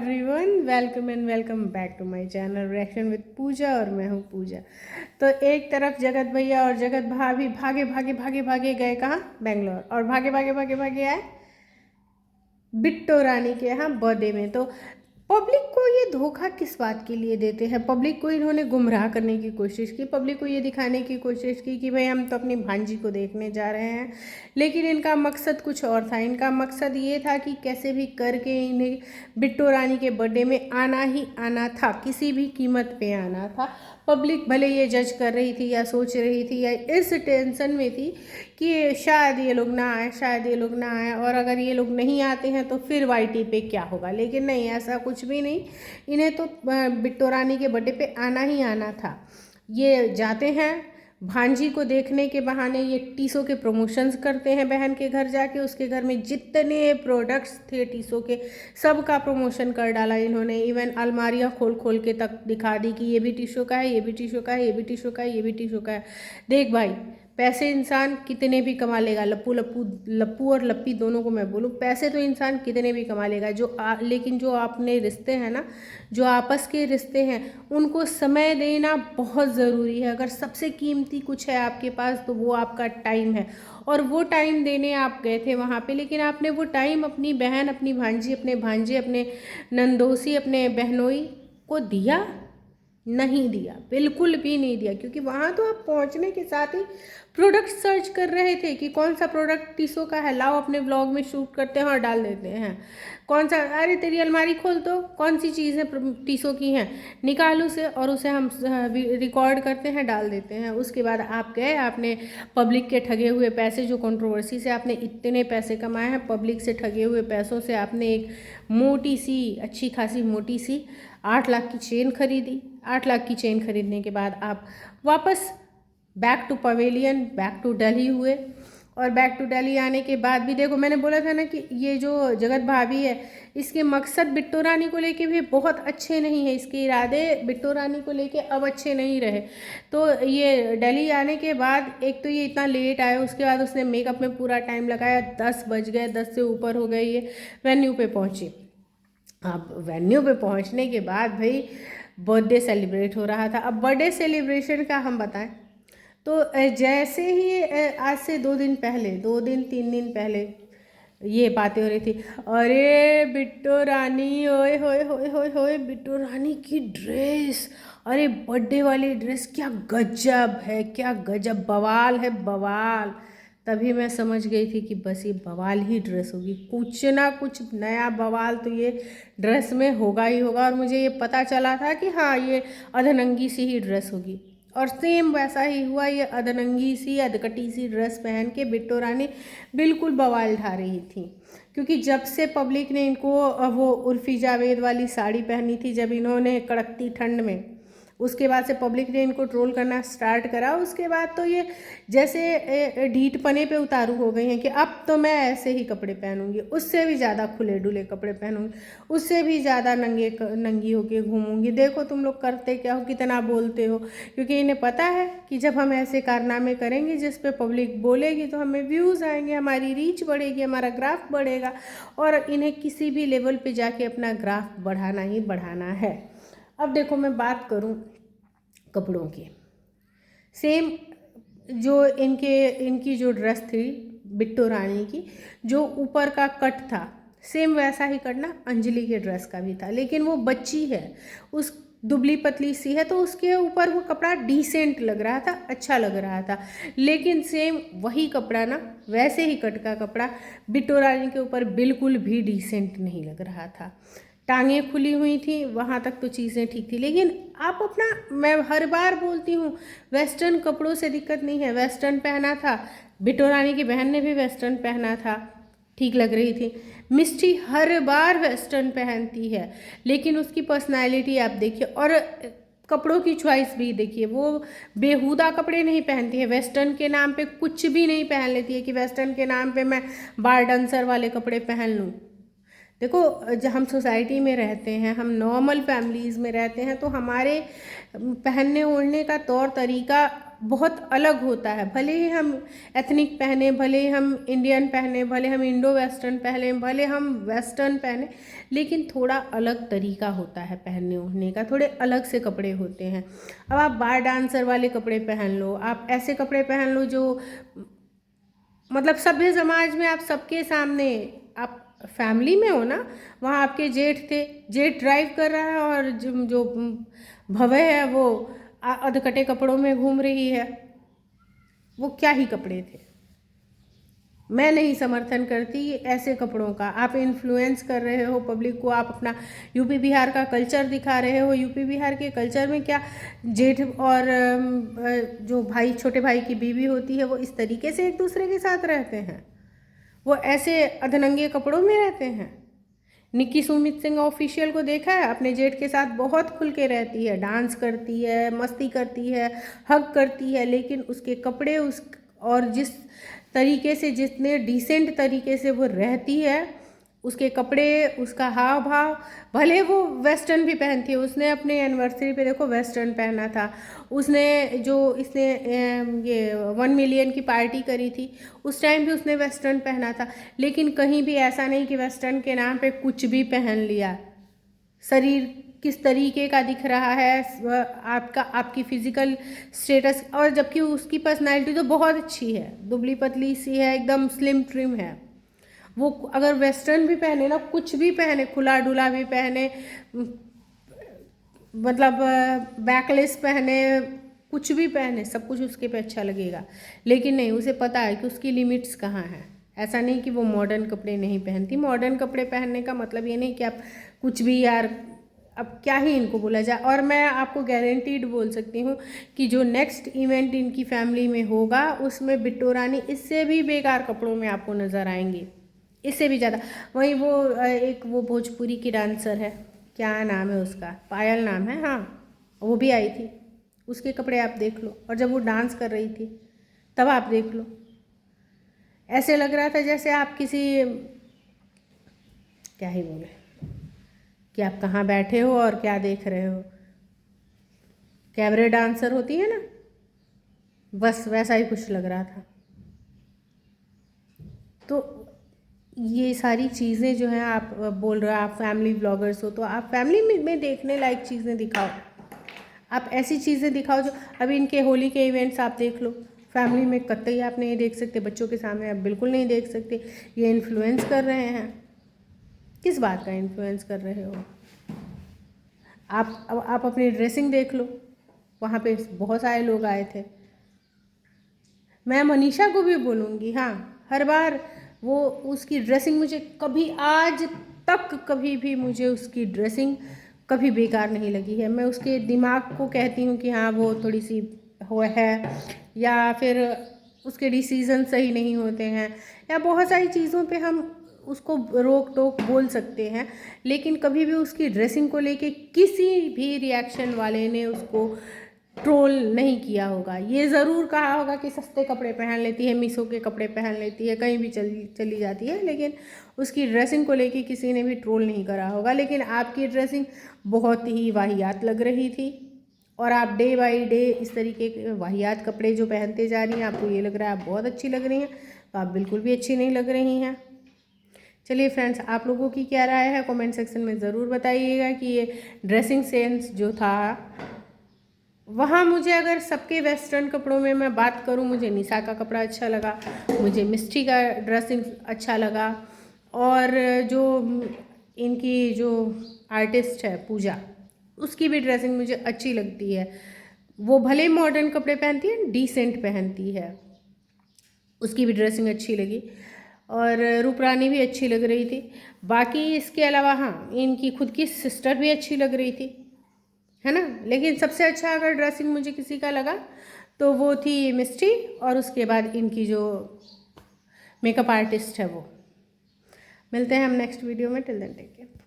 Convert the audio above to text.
Everyone, welcome and welcome back to my channel reaction with Pooja. और मैं हूँ पूजा। तो एक तरफ जगत भैया और जगत भाभी भागे भागे भागे भागे गए कहाँ? बेंगलोर। और भागे भागे भागे भागे आए बिट्टो रानी के यहाँ बर्थडे में। तो पब्लिक को ये धोखा किस बात के लिए देते हैं? पब्लिक को इन्होंने गुमराह करने की कोशिश की, पब्लिक को ये दिखाने की कोशिश की कि भाई हम तो अपनी भांजी को देखने जा रहे हैं। लेकिन इनका मकसद कुछ और था। इनका मकसद ये था कि कैसे भी करके इन्हें बिट्टो रानी के बर्थडे में आना ही आना था, किसी भी कीमत पे आना था। पब्लिक भले ये जज कर रही थी या सोच रही थी या इस टेंशन में थी कि शायद ये लोग ना आए, शायद ये लोग ना आए, और अगर ये लोग नहीं आते हैं तो फिर वाईटी पे क्या होगा। लेकिन नहीं, ऐसा कुछ भी नहीं। इन्हें तो बिट्टो रानी के बर्थडे पे आना ही आना था। ये जाते हैं भांजी को देखने के बहाने, ये टीसो के प्रमोशंस करते हैं बहन के घर जाके। उसके घर में जितने प्रोडक्ट्स थे टीसो के, सब का प्रमोशन कर डाला इन्होंने। इवन अलमारियाँ खोल खोल के तक दिखा दी कि ये भी टीसो का है, ये भी टीसो का है, ये भी टीसो का है, ये भी टीसो का है। देख भाई, पैसे इंसान कितने भी कमा लेगा, लप्पू और लप्पी दोनों को मैं बोलूँ, पैसे तो इंसान कितने भी कमा लेगा, लेकिन जो अपने रिश्ते हैं ना, जो आपस के रिश्ते हैं, उनको समय देना बहुत ज़रूरी है। अगर सबसे कीमती कुछ है आपके पास तो वो आपका टाइम है। और वो टाइम देने आप गए थे वहाँ पे, लेकिन आपने वो टाइम अपनी बहन, अपनी भांजी, अपने भांजे, अपने नंदोसी, अपने बहनोई को दिया? नहीं दिया, बिल्कुल भी नहीं दिया। क्योंकि वहाँ तो आप पहुँचने के साथ ही प्रोडक्ट सर्च कर रहे थे कि कौन सा प्रोडक्ट टीसो का है, लाओ अपने ब्लॉग में शूट करते हैं और डाल देते हैं। कौन सा, अरे तेरी अलमारी खोल दो, कौन सी चीज़ है टीसो की है, निकाल उसे और उसे हम रिकॉर्ड करते हैं, डाल देते हैं। उसके बाद आप गए, आपने पब्लिक के ठगे हुए पैसे, जो कंट्रोवर्सी से आपने इतने पैसे कमाए हैं, पब्लिक से ठगे हुए पैसों से आपने एक मोटी सी, अच्छी खासी मोटी सी 8 लाख की चेन खरीदी। 8 लाख की चेन खरीदने के बाद आप वापस back to pavilion, back to Delhi हुए। और बैक टू दिल्ली आने के बाद भी देखो, मैंने बोला था ना कि ये जो जगत भाभी है, इसके मकसद बिट्टो रानी को लेके भी बहुत अच्छे नहीं है। इसके इरादे बिट्टो रानी को लेके अब अच्छे नहीं रहे। तो ये दिल्ली आने के बाद एक तो ये इतना लेट आया, उसके बाद उसने मेकअप में पूरा टाइम लगाया, 10 बज गए, 10 से ऊपर हो गए। ये वेन्यू पे पहुँची। अब वेन्यू पे पहुंचने के बाद भाई बर्थडे सेलिब्रेट हो रहा था। अब बर्थडे सेलिब्रेशन का हम बताएं तो जैसे ही आज से 3 दिन पहले ये बातें हो रही थी, अरे बिट्टो रानी, ओए होए होए होए होए, बिट्टो रानी की ड्रेस, अरे बर्थडे वाली ड्रेस क्या गजब है, क्या गजब, बवाल है बवाल। तभी मैं समझ गई थी कि बस ये बवाल ही ड्रेस होगी, कुछ ना कुछ नया बवाल तो ये ड्रेस में होगा ही होगा। और मुझे ये पता चला था कि हाँ, ये अधनंगी सी ही ड्रेस होगी। और सेम वैसा ही हुआ। ये अधनंगी सी, अधकटी सी ड्रेस पहन के बिट्टो रानी बिल्कुल बवाल ढा रही थी। क्योंकि जब से पब्लिक ने इनको वो उर्फी जावेद वाली साड़ी पहनी थी, जब इन्होंने कड़कती ठंड में, उसके बाद से पब्लिक ने इनको ट्रोल करना स्टार्ट करा। उसके बाद तो ये जैसे ढीठ पने पे उतारू हो गई हैं कि अब तो मैं ऐसे ही कपड़े पहनूंगी, उससे भी ज़्यादा खुले डुले कपड़े पहनूंगी, उससे भी ज़्यादा नंगी होके घूमूंगी। देखो तुम लोग करते क्या हो, कितना बोलते हो। क्योंकि इन्हें पता है कि जब हम ऐसे कारनामे करेंगे जिस पे पब्लिक बोलेगी तो हमें व्यूज़ आएंगे, हमारी रीच बढ़ेगी, हमारा ग्राफ बढ़ेगा। और इन्हें किसी भी लेवल पे जाके अपना ग्राफ बढ़ाना ही बढ़ाना है। अब देखो, मैं बात करूं कपड़ों की, सेम जो इनकी जो ड्रेस थी बिट्टो रानी की, जो ऊपर का कट था, सेम वैसा ही कट ना अंजलि के ड्रेस का भी था। लेकिन वो बच्ची है, उस दुबली पतली सी है, तो उसके ऊपर वो कपड़ा डिसेंट लग रहा था, अच्छा लग रहा था। लेकिन सेम वही कपड़ा ना, वैसे ही कट का कपड़ा बिट्टो रानी के ऊपर बिल्कुल भी डिसेंट नहीं लग रहा था। टांगें खुली हुई थी, वहाँ तक तो चीज़ें ठीक थी। लेकिन आप अपना, मैं हर बार बोलती हूँ, वेस्टर्न कपड़ों से दिक्कत नहीं है। वेस्टर्न पहना था, बिट्टो रानी की बहन ने भी वेस्टर्न पहना था, ठीक लग रही थी। मिष्टी हर बार वेस्टर्न पहनती है, लेकिन उसकी पर्सनालिटी आप देखिए, और कपड़ों की चॉइस भी देखिए। वो बेहुदा कपड़े नहीं पहनती है, वेस्टर्न के नाम पे कुछ भी नहीं पहन लेती है कि वेस्टर्न के नाम पे मैं बार डांसर वाले कपड़े पहन लूँ। देखो, जब हम सोसाइटी में रहते हैं, हम नॉर्मल फैमिलीज़ में रहते हैं, तो हमारे पहनने ओढ़ने का तौर तरीका बहुत अलग होता है। भले ही हम एथनिक पहने, भले ही हम इंडियन पहने, भले हम इंडो वेस्टर्न पहने, भले हम वेस्टर्न पहने, लेकिन थोड़ा अलग तरीका होता है पहनने ओढ़ने का, थोड़े अलग से कपड़े होते हैं। अब आप बार डांसर वाले कपड़े पहन लो, आप ऐसे कपड़े पहन लो जो मतलब सभ्य समाज में आप सबके सामने, आप फैमिली में हो ना, वहाँ आपके जेठ थे, जेठ ड्राइव कर रहा है और जो भवे है वो अधकटे कपड़ों में घूम रही है। वो क्या ही कपड़े थे। मैं नहीं समर्थन करती ऐसे कपड़ों का। आप इन्फ्लुएंस कर रहे हो पब्लिक को, आप अपना यूपी बिहार का कल्चर दिखा रहे हो। यूपी बिहार के कल्चर में क्या जेठ और जो भाई, छोटे भाई की बीवी होती है, वो इस तरीके से एक दूसरे के साथ रहते हैं? वो ऐसे अधनंगे कपड़ों में रहते हैं? निक्की सुमित सिंह ऑफिशियल को देखा है, अपने जेठ के साथ बहुत खुल के रहती है, डांस करती है, मस्ती करती है, हग करती है, लेकिन उसके कपड़े उस और जिस तरीके से, जितने डिसेंट तरीके से वो रहती है, उसके कपड़े, उसका हाव भाव, भले वो वेस्टर्न भी पहनती है। उसने अपने एनिवर्सरी पे देखो वेस्टर्न पहना था। उसने जो इसने ये 1 मिलियन की पार्टी करी थी, उस टाइम भी उसने वेस्टर्न पहना था। लेकिन कहीं भी ऐसा नहीं कि वेस्टर्न के नाम पे कुछ भी पहन लिया। शरीर किस तरीके का दिख रहा है, आपका, आपकी फिजिकल स्टेटस, और जबकि उसकी पर्सनालिटी तो बहुत अच्छी है, दुबली पतली सी है, एकदम स्लिम ट्रिम है। वो अगर वेस्टर्न भी पहने ना, कुछ भी पहने, खुला डुला भी पहने, मतलब बैकलेस पहने, कुछ भी पहने, सब कुछ उसके पे अच्छा लगेगा। लेकिन नहीं, उसे पता है कि उसकी लिमिट्स कहाँ हैं। ऐसा नहीं कि वो मॉडर्न कपड़े नहीं पहनती। मॉडर्न कपड़े पहनने का मतलब ये नहीं कि आप कुछ भी, यार अब क्या ही इनको बोला जाए। और मैं आपको गारंटीड बोल सकती हूँ कि जो नेक्स्ट इवेंट इनकी फैमिली में होगा, उसमें बिट्टू रानी इससे भी बेकार कपड़ों में आपको नज़र आएंगी, इससे भी ज़्यादा। वहीं वो एक वो भोजपुरी की डांसर है, क्या नाम है उसका, पायल नाम है, हाँ, वो भी आई थी। उसके कपड़े आप देख लो, और जब वो डांस कर रही थी तब आप देख लो, ऐसे लग रहा था जैसे आप किसी, क्या ही बोले, कि आप कहाँ बैठे हो और क्या देख रहे हो। कैबरे डांसर होती है ना, बस वैसा ही कुछ लग रहा था। तो ये सारी चीज़ें जो हैं, आप बोल रहे हो आप फैमिली ब्लॉगर्स हो, तो आप फैमिली में देखने लायक चीज़ें दिखाओ। आप ऐसी चीज़ें दिखाओ जो, अभी इनके होली के इवेंट्स आप देख लो, फैमिली में कतई आप नहीं देख सकते, बच्चों के सामने आप बिल्कुल नहीं देख सकते। ये इन्फ्लुएंस कर रहे हैं। किस बात का इन्फ्लुएंस कर रहे हो? आप अपनी ड्रेसिंग देख लो, वहाँ पे बहुत सारे लोग आए थे। मैं मनीषा को भी बोलूँगी, हाँ, हर बार वो, उसकी ड्रेसिंग मुझे कभी आज तक, कभी भी मुझे उसकी ड्रेसिंग कभी बेकार नहीं लगी है। मैं उसके दिमाग को कहती हूँ कि हाँ वो थोड़ी सी हो है, या फिर उसके डिसीज़न सही नहीं होते हैं, या बहुत सारी चीज़ों पे हम उसको रोक टोक बोल सकते हैं। लेकिन कभी भी उसकी ड्रेसिंग को लेके किसी भी रिएक्शन वाले ने उसको ट्रोल नहीं किया होगा। ये ज़रूर कहा होगा कि सस्ते कपड़े पहन लेती है, मीशो के कपड़े पहन लेती है, कहीं भी चली जाती है, लेकिन उसकी ड्रेसिंग को लेके किसी ने भी ट्रोल नहीं करा होगा। लेकिन आपकी ड्रेसिंग बहुत ही वाहियात लग रही थी, और आप डे बाई डे इस तरीके के वाहियात कपड़े जो पहनते जा रही हैं, आपको ये लग रहा है आप बहुत अच्छी लग रही हैं, तो आप बिल्कुल भी अच्छी नहीं लग रही हैं। चलिए फ्रेंड्स, आप लोगों की क्या राय है कमेंट सेक्शन में ज़रूर बताइएगा कि ये ड्रेसिंग सेंस जो था, वहाँ मुझे, अगर सबके वेस्टर्न कपड़ों में मैं बात करूँ, मुझे निशा का कपड़ा अच्छा लगा, मुझे मिस्टी का ड्रेसिंग अच्छा लगा, और जो इनकी जो आर्टिस्ट है पूजा, उसकी भी ड्रेसिंग मुझे अच्छी लगती है। वो भले मॉडर्न कपड़े पहनती है, डिसेंट पहनती है, उसकी भी ड्रेसिंग अच्छी लगी, और रूपरानी भी अच्छी लग रही थी। बाकी इसके अलावा हाँ, इनकी खुद की सिस्टर भी अच्छी लग रही थी, है ना। लेकिन सबसे अच्छा अगर ड्रेसिंग मुझे किसी का लगा तो वो थी मिस्टी, और उसके बाद इनकी जो मेकअप आर्टिस्ट है वो। मिलते हैं हम नेक्स्ट वीडियो में, टिल देन टेक केयर।